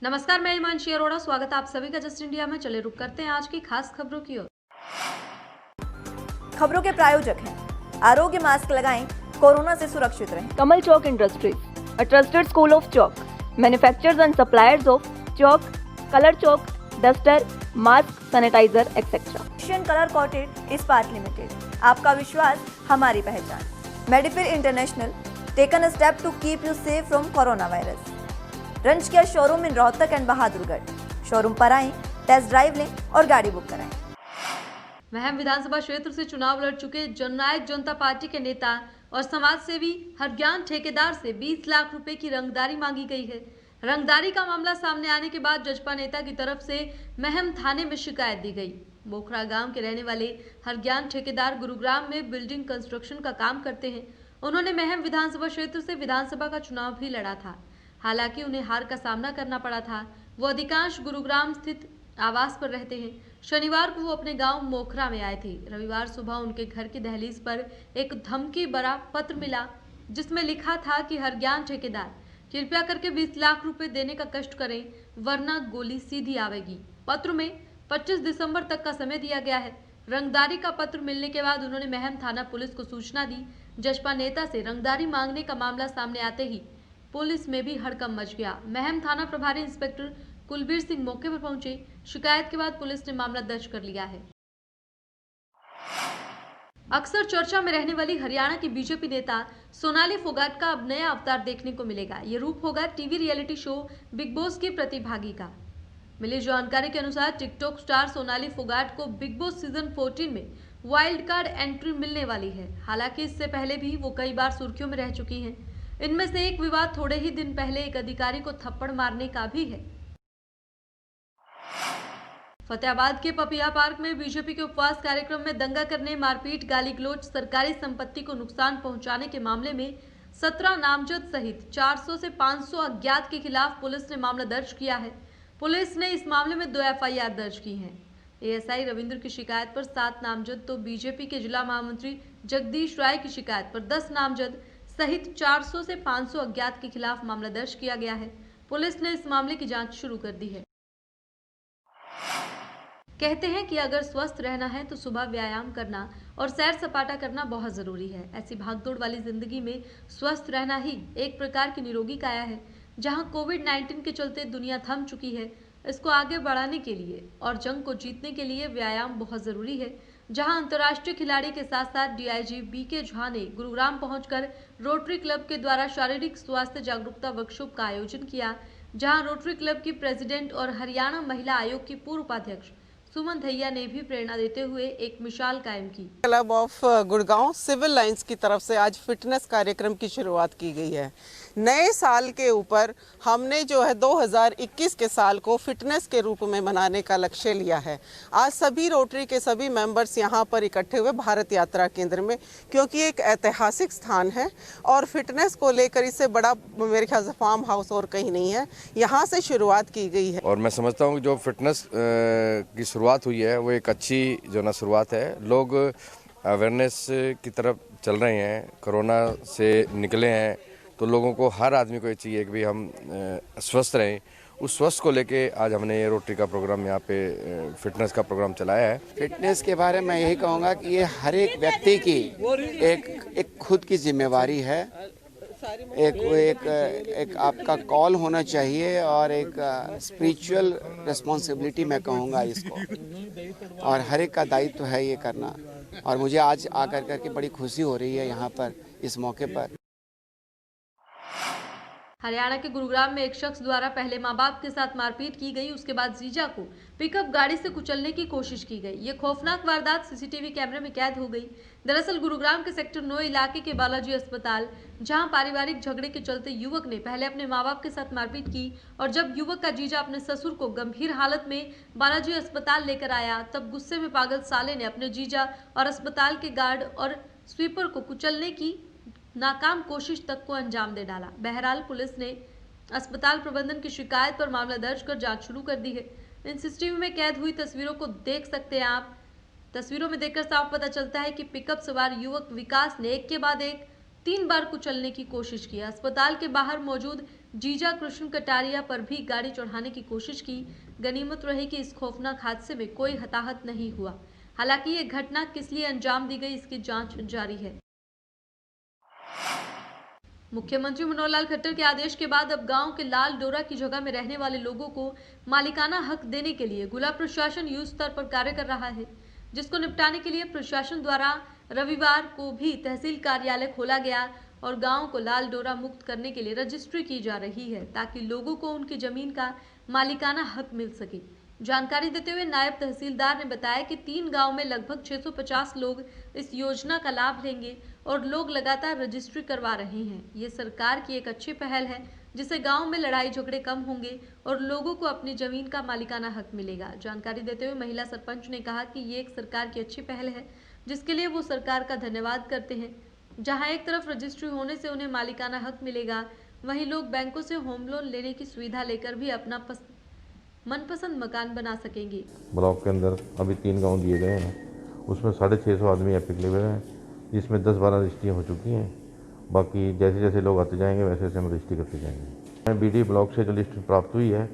नमस्कार, मैं हिमांशी अरोड़ा। स्वागत है आप सभी का जस्ट इंडिया में। चले रुक करते हैं आज की खास खबरों की ओर। खबरों के प्रायोजक हैं आरोग्य मास्क लगाएं, कोरोना से सुरक्षित रहें। Kamal Chalk Industries, a trusted school of chalk, manufacturers and suppliers of chalk, color chalk, duster, mask, sanitizer, etc. Asian colour coated Ispat limited, आपका विश्वास हमारी पहचान। मेडिफिर international, taken a step to keep you safe from coronavirus. रंज किया showroom in Rohtak and Bahadurgarh. Showroom पर आएं, test drive लें और गाड़ी बुक कराएं। महम विधानसभा क्षेत्र से चुनाव लड़ चुके जननायक जनता पार्टी के नेता और समाज सेवी हरज्ञान ठेकेदार से 20 लाख रुपए की रंगदारी मांगी गई है। रंगदारी का मामला सामने आने के बाद जजपा नेता की तरफ से महम थाने में शिकायत दी गई। बोखरा गांव के रहने वाले हरज्ञान ठेकेदार गुरुग्राम में बिल्डिंग कंस्ट्रक्शन का काम करते हैं। उन्होंने महम विधानसभा क्षेत्र से विधानसभा का चुनाव भी लड़ा था। हालांकि उन्हें हार का सामना करना पड़ा था। वो अधिकांश गुरुग्राम स्थित आवास पर रहते हैं। शनिवार को वो अपने गांव मोखरा में आए थे। रविवार सुबह उनके घर की दहलीज पर एक धमकी भरा पत्र मिला, जिसमें लिखा था कि हरज्ञान ठेकेदार, कृपया करके 20 लाख रुपए देने का कष्ट करें, वरना गोली सीधी आवेगी। पत्र में 25 दिसंबर तक का समय दिया गया है। रंगदारी का पत्र मिलने के बाद उन्होंने महम थाना पुलिस को सूचना दी। जसपा नेता से रंगदारी मांगने का मामला सामने आते ही पुलिस में भी हड़कंप मच गया। महम थाना प्रभारी इंस्पेक्टर कुलबीर सिंह मौके पर पहुंचे। शिकायत के बाद पुलिस ने मामला दर्ज कर लिया है। अक्सर चर्चा में रहने वाली हरियाणा की बीजेपी नेता सोनाली फोगाट का अब नया अवतार देखने को मिलेगा। ये रूप होगा TV reality show big boss की प्रतिभागी का। मिली जानकारी के अनुसार टिकटॉक स्टार सोनाली फोगाट को बिग बॉस सीजन 14 में वाइल्ड कार्ड एंट्री मिलने वाली है। हालांकि इससे पहले भी वो कई बार सुर्खियों में रह चुकी हैं। इनमें से एक विवाद थोड़े ही दिन पहले एक अधिकारी को थप्पड़ मारने का भी है। फतेहाबाद के पपिया पार्क में बीजेपी के उपवास कार्यक्रम में दंगा करने, मारपीट, गाली गलौज, सरकारी संपत्ति को नुकसान पहुंचाने के मामले में 17 नामजद सहित 400 से 500 अज्ञात के खिलाफ पुलिस ने मामला दर्ज किया है। पुलिस ने इस मामले में 2 एफआईआर दर्ज की हैं। एएसआई रविंद्र की शिकायत पर 7 नामजद तो बीजेपी के जिला महामंत्री जगदीश राय की शिकायत पर 10 नामजद सहित 400 से 500 अज्ञात के खिलाफ मामला दर्ज किया गया है। पुलिस ने इस मामले की जांच शुरू कर दी है। कहते हैं कि अगर स्वस्थ रहना है तो सुबह व्यायाम करना और सैर सपाटा करना बहुत जरूरी है। ऐसी भागदौड़ वाली जिंदगी में स्वस्थ रहना ही एक प्रकार की निरोगी काया है। जहां कोविड-19 के चलते दुनिया थम चुकी है, इसको आगे बढ़ाने के लिए और जंग को जीतने के लिए व्यायाम बहुत जरूरी है। जहां अंतर्राष्ट्रीय खिलाड़ी के साथ साथ डीआईजी बीके झा ने गुरुग्राम पहुंचकर रोटरी क्लब के द्वारा शारीरिक स्वास्थ्य जागरूकता वर्कशॉप का आयोजन किया। जहां रोटरी क्लब की प्रेसिडेंट और हरियाणा महिला आयोग की पूर्व उपाध्यक्ष सुमन धैया ने भी प्रेरणा देते हुए एक मिसाल कायम की। Club of Gurgaon civil lines की तरफ से आज फिटनेस कार्यक्रम की शुरुआत की गई है। नए साल के ऊपर हमने जो है 2021 के साल को फिटनेस के रूप में मनाने का लक्ष्य लिया है। आज सभी रोटरी के सभी मेंबर्स यहाँ पर इकट्ठे हुए भारत यात्रा केंद्र में, क्योंकि एक ऐतिहासिक स्थान है और फिटनेस को लेकर इससे बड़ा मेरे ख्याल से फार्म हाउस और कहीं नहीं है। यहाँ से शुरुआत की गई है और मैं समझता हूँ जो फिटनेस की शुरुआत हुई है वो एक अच्छी जो ना शुरुआत है। लोग अवेयरनेस की तरफ चल रहे हैं, कोरोना से निकले हैं, तो लोगों को हर आदमी को ये चाहिए कि भाई हम स्वस्थ रहें। उस स्वस्थ को लेके आज हमने ये रोटरी का प्रोग्राम यहाँ पे फिटनेस का प्रोग्राम चलाया है। फिटनेस के बारे में यही कहूँगा कि ये हर एक व्यक्ति की एक खुद की जिम्मेवारी है। एक आपका कॉल होना चाहिए और एक स्पिरिचुअल रिस्पॉन्सिबिलिटी मैं कहूँगा इसको, और हर एक का दायित्व है ये करना। और मुझे आज आकर करके बड़ी खुशी हो रही है यहाँ पर इस मौके पर। हरियाणा के गुरुग्राम में एक शख्स द्वारा पहले मां बाप के साथ मारपीट की गई, उसके बाद जीजा को पिकअप गाड़ी से कुचलने की कोशिश की गई। ये खौफनाक वारदात सीसीटीवी कैमरे में कैद हो गई। दरअसल गुरुग्राम के सेक्टर 9 इलाके के बालाजी अस्पताल, जहां पारिवारिक झगड़े के चलते युवक ने पहले अपने मां बाप के साथ मारपीट की और जब युवक का जीजा अपने ससुर को गंभीर हालत में बालाजी अस्पताल लेकर आया, तब गुस्से में पागल साले ने अपने जीजा और अस्पताल के गार्ड और स्वीपर को कुचलने की नाकाम कोशिश तक को अंजाम दे डाला। बहरहाल पुलिस ने अस्पताल प्रबंधन की शिकायत पर मामला दर्ज कर जांच शुरू कर दी है। इन सीसीटीवी में कैद हुई तस्वीरों को देख सकते हैं आप। तस्वीरों में देखकर साफ पता चलता है कि पिकअप सवार युवक विकास ने एक के बाद एक 3 बार कुचलने की कोशिश की। अस्पताल के बाहर मौजूद जीजा कृष्ण कटारिया पर भी गाड़ी चढ़ाने की कोशिश की। गनीमत रही कि इस खौफनाक हादसे में कोई हताहत नहीं हुआ। हालांकि ये घटना किस लिए अंजाम दी गई, इसकी जांच जारी है। मुख्यमंत्री मनोहर लाल खट्टर के आदेश के बाद अब गांव के लाल डोरा की जगह में रहने वाले लोगों को मालिकाना हक देने के लिए गुला प्रशासन युद्ध स्तर पर कार्य कर रहा है, जिसको निपटाने के लिए प्रशासन द्वारा रविवार को भी तहसील कार्यालय खोला गया और गांव को लाल डोरा मुक्त करने के लिए रजिस्ट्री की जा रही है, ताकि लोगों को उनकी जमीन का मालिकाना हक मिल सके। जानकारी देते हुए नायब तहसीलदार ने बताया कि 3 गांव में लगभग 650 लोग इस योजना का लाभ लेंगे और लोग लगातार रजिस्ट्री करवा रहे हैं। ये सरकार की एक अच्छी पहल है, जिससे गांव में लड़ाई झगड़े कम होंगे और लोगों को अपनी जमीन का मालिकाना हक मिलेगा। जानकारी देते हुए महिला सरपंच ने कहा कि ये एक सरकार की अच्छी पहल है, जिसके लिए वो सरकार का धन्यवाद करते हैं। जहां एक तरफ रजिस्ट्री होने से उन्हें मालिकाना हक मिलेगा, वहीं लोग बैंकों से होम लोन लेने की सुविधा लेकर भी अपना मनपसंद मकान बना सकेंगे। ब्लॉक के अंदर अभी 3 गांव दिए गए हैं, उसमें 650 आदमी एप्लीकेबल हैं, जिसमें 10-12 रजिस्ट्रियाँ हो चुकी हैं। बाकी जैसे जैसे लोग आते जाएंगे वैसे वैसे हम रजिस्ट्री करते जाएंगे। बीडी ब्लॉक से जो लिस्ट प्राप्त हुई है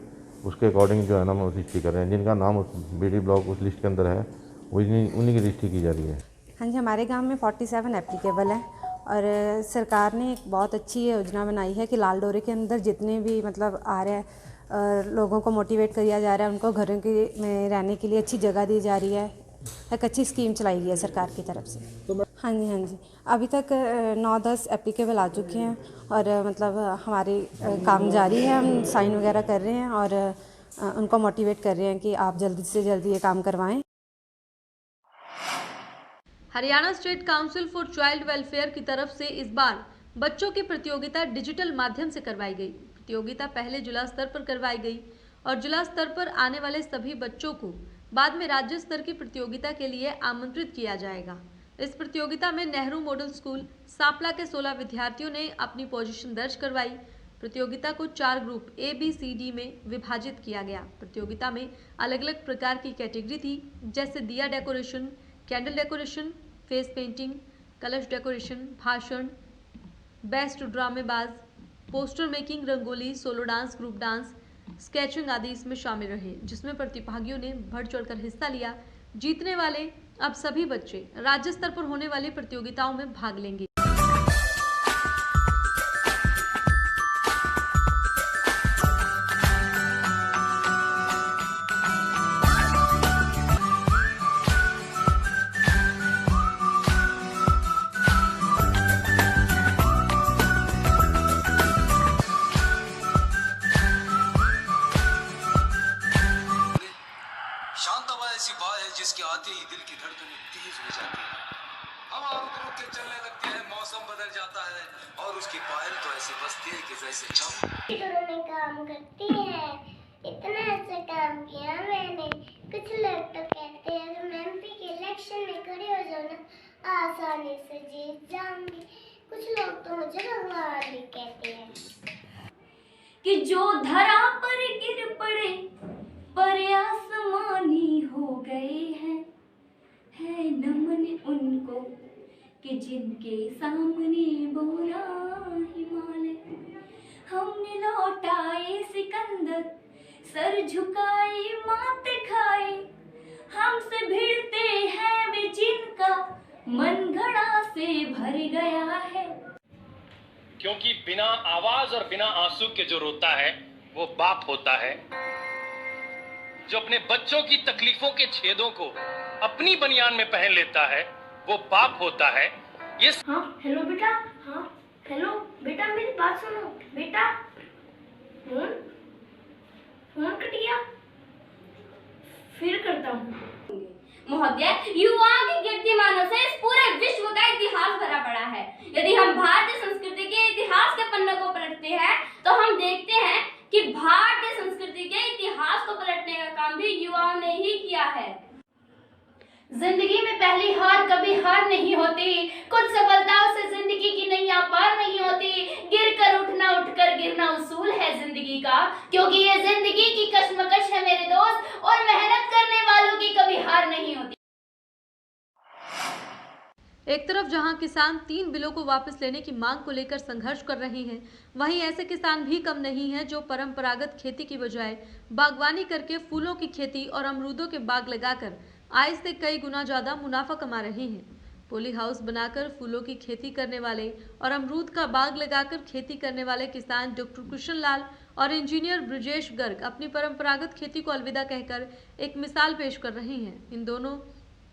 उसके अकॉर्डिंग जो है ना हम रजिस्ट्री कर रहे हैं। जिनका नाम बीडी ब्लॉक उस लिस्ट के अंदर है उन्हीं की रजिस्ट्री की जा रही है। हाँ जी, हमारे गांव में 47 एप्लीकेबल हैं और सरकार ने एक बहुत अच्छी योजना बनाई है कि लाल डोरे के अंदर जितने भी मतलब आ रहे हैं लोगों को मोटिवेट किया जा रहा है, उनको घरों के में रहने के लिए अच्छी जगह दी जा रही है। एक अच्छी स्कीम चलाई गई है सरकार की तरफ से। हाँ जी, अभी तक 9-10 एप्लीकेबल आ चुके हैं और मतलब हमारे काम जारी है। हम साइन वगैरह कर रहे हैं और उनको मोटिवेट कर रहे हैं कि आप जल्दी से जल्दी ये काम करवाएं। Haryana state council for child welfare की तरफ से इस बार बच्चों की प्रतियोगिता डिजिटल माध्यम से करवाई गई। प्रतियोगिता पहले जिला स्तर पर करवाई गई और जिला स्तर पर आने वाले सभी बच्चों को बाद में राज्य स्तर की प्रतियोगिता के लिए आमंत्रित किया जाएगा। इस प्रतियोगिता में नेहरू मॉडल स्कूल सांपला के 16 विद्यार्थियों ने अपनी पोजीशन दर्ज करवाई। प्रतियोगिता को 4 ग्रुप ABCD में विभाजित किया गया। प्रतियोगिता में अलग अलग प्रकार की कैटेगरी थी, जैसे diya decoration, candle decoration, face painting, कलश डेकोरेशन, भाषण, बेस्ट ड्रामेबाज, poster making, rangoli, solo dance, group dance, sketching आदि इसमें शामिल रहे, जिसमें प्रतिभागियों ने बढ़ चढ़कर हिस्सा लिया। जीतने वाले अब सभी बच्चे राज्य स्तर पर होने वाली प्रतियोगिताओं में भाग लेंगे। शांताबाई ऐसी बात है जिसके आते ही दिल की धड़कनें तेज हो जाती है, हवा रुक रुक के चलने लगती है, मौसम बदल जाता है और उसकी पायल तो ऐसे बजती है कि जैसे में काम करती है। इतना अच्छा काम किया मैंने। कुछ लोग तो कहते हैं तुम MP के इलेक्शन में खड़े हो जाओ ना, आसानी से जीत जाऊंगी। कुछ लोग तो मुझे भगवान भी कहते हैं कि जो धरा पर गिर पड़े पर आसमानी हो गए हैं, है नमन उनको कि जिनके सामने बोला हिमालय। हमने लौटाए सिकंदर, सर झुकाए मात खाए, हमसे भिड़ते हैं वे जिनका मन घड़ा से भर गया है। क्योंकि बिना आवाज और बिना आंसू के जो रोता है वो बाप होता है। जो अपने बच्चों की तकलीफों के छेदों को अपनी बनियान में पहन लेता है वो बाप होता है। ये हाँ हेलो बेटा, हाँ हेलो बेटा, मेरी बात सुनो बेटा। फोन कट गया, फिर करता हूँ। महोदय, युवाओं के कीर्तिमानों से इस पूरे विश्व का इतिहास भरा पड़ा है। यदि हम भारतीय संस्कृति के इतिहास के पन्नों को पलटते हैं तो हम देखते हैं कि भारतीय संस्कृति के इतिहास को पलटने का काम भी युवाओं ने ही किया है। जिंदगी में पहली हार कभी हार नहीं होती। कुछ सफलताओं से जिंदगी की नैया पार नहीं होती। गिर कर उठना, उठकर गिरना उसूल है जिंदगी का, क्योंकि ये जिंदगी की कश्मकश है मेरे दोस्त, और मेहनत करने वालों की कभी हार नहीं होती। एक तरफ जहां किसान 3 बिलों को वापस लेने की मांग को लेकर संघर्ष कर रहे हैं, वहीं ऐसे किसान भी कम नहीं हैं जो परंपरागत खेती की बजाय बागवानी करके फूलों की खेती और अमरूदों के बाग लगाकर आय से कई गुना ज्यादा मुनाफा कमा रहे हैं। पॉली हाउस बनाकर फूलों की खेती करने वाले और अमरूद का बाग लगाकर खेती करने वाले किसान डॉक्टर कृष्ण लाल और इंजीनियर ब्रजेश गर्ग अपनी परंपरागत खेती को अलविदा कहकर एक मिसाल पेश कर रहे हैं। इन दोनों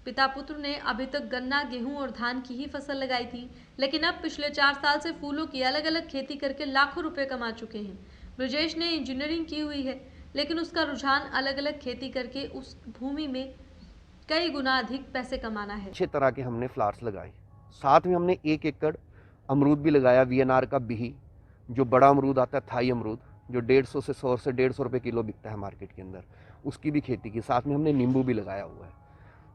पिता पुत्र ने अभी तक गन्ना, गेहूं और धान की ही फसल लगाई थी, लेकिन अब पिछले 4 साल से फूलों की अलग अलग खेती करके लाखों रुपए कमा चुके हैं। ब्रजेश ने इंजीनियरिंग की हुई है, लेकिन उसका रुझान अलग अलग खेती करके उस भूमि में कई गुना अधिक पैसे कमाना है। 6 तरह के हमने फ्लावर्स लगाए, साथ में हमने 1 एकड़ अमरूद भी लगाया, VNR का बिही, जो बड़ा अमरूद आता है, थाई अमरूद, जो 150 से 100 से 150 रुपये किलो बिकता है मार्केट के अंदर, उसकी भी खेती की। साथ में हमने नींबू भी लगाया हुआ है।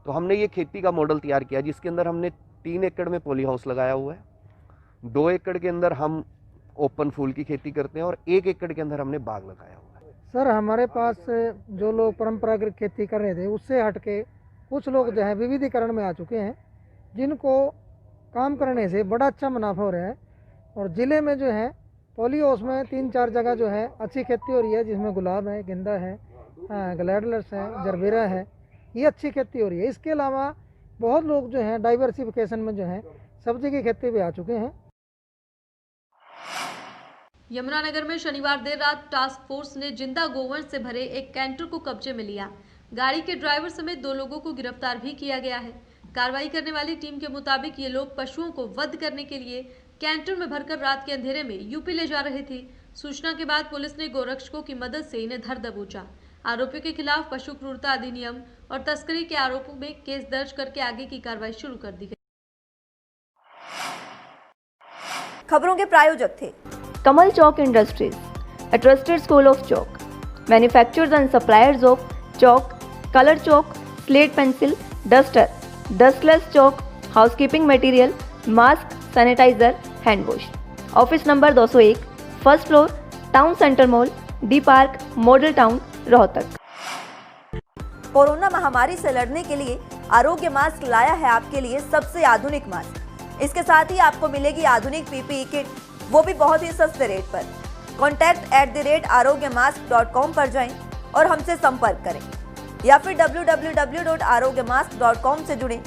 तो हमने ये खेती का मॉडल तैयार किया, जिसके अंदर हमने 3 एकड़ में पॉली हाउस लगाया हुआ है, 2 एकड़ के अंदर हम ओपन फूल की खेती करते हैं और 1 एकड़ के अंदर हमने बाग लगाया हुआ है। सर, हमारे पास जो लोग परंपरागत खेती कर रहे थे उससे हट के कुछ लोग जो है विविधीकरण में आ चुके हैं, जिनको काम करने से बड़ा अच्छा मुनाफा हो रहा है। और ज़िले में जो है पॉली हाउस में 3-4 जगह जो है अच्छी खेती हो रही है, जिसमें गुलाब है, गेंदा है, ग्लैडलस है, जरबेरा है, ये अच्छी खेती हो रही है। इसके अलावा बहुत लोग जो हैं डाइवर्सिफिकेशन में जो है सब्जी की खेती भी आ चुके हैं। यमुनानगर में शनिवार देर रात टास्क फोर्स ने जिंदा गोवंश से भरे एक कैंटर को कब्जे में लिया। गाड़ी के ड्राइवर समेत 2 लोगों को गिरफ्तार भी किया गया है। कार्रवाई करने वाली टीम के मुताबिक ये लोग पशुओं को वध करने के लिए कैंटर में भरकर रात के अंधेरे में यूपी ले जा रहे थे। सूचना के बाद पुलिस ने गोरक्षकों की मदद से इन्हें धर दबोचा। आरोपियों के खिलाफ पशु क्रूरता अधिनियम और तस्करी के आरोपों में केस दर्ज करके आगे की कार्रवाई शुरू कर दी गई। खबरों के प्रायोजक थे कमल चौक industries, a trusted school of chalk, manufacturers and suppliers of chalk, color chalk, slate pencil, duster, dustless chalk, housekeeping material, mask, sanitizer, hand wash. Office number 201, first floor, town centre mall, D park, model town, Rohtak. Corona महामारी से लड़ने के लिए आरोग्य mask लाया है आपके लिए सबसे आधुनिक मास्क। इसके साथ ही आपको मिलेगी आधुनिक PPE किट, वो भी बहुत ही सस्ते रेट पर। contact@arogyamask.com पर जाएं और हमसे संपर्क करें या फिर www.arogyamask.com से जुड़ें।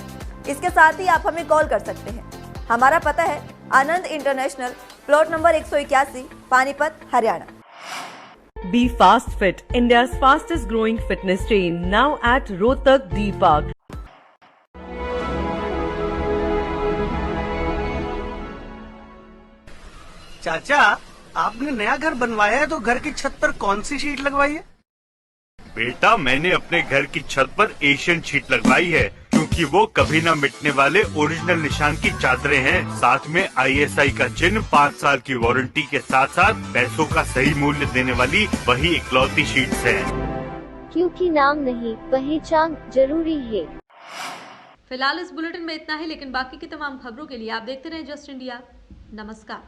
इसके साथ ही आप हमें कॉल कर सकते हैं। हमारा पता है Anand international, plot number 181, Panipat, Haryana. Be Fast Fit, India's fastest growing fitness chain, now at Rohtak D Park. चाचा, आपने नया घर बनवाया है तो घर की छत पर कौन सी शीट लगवाई है? बेटा, मैंने अपने घर की छत पर एशियन शीट लगवाई है, क्योंकि वो कभी न मिटने वाले ओरिजिनल निशान की चादरें हैं। साथ में ISI का चिन्ह, 5 साल की वारंटी के साथ साथ पैसों का सही मूल्य देने वाली वही इकलौती शीट्स है। क्योंकि नाम नहीं, पहचान जरूरी है। फिलहाल इस बुलेटिन में इतना ही, लेकिन बाकी की तमाम खबरों के लिए आप देखते रहें जस्ट इंडिया। नमस्कार।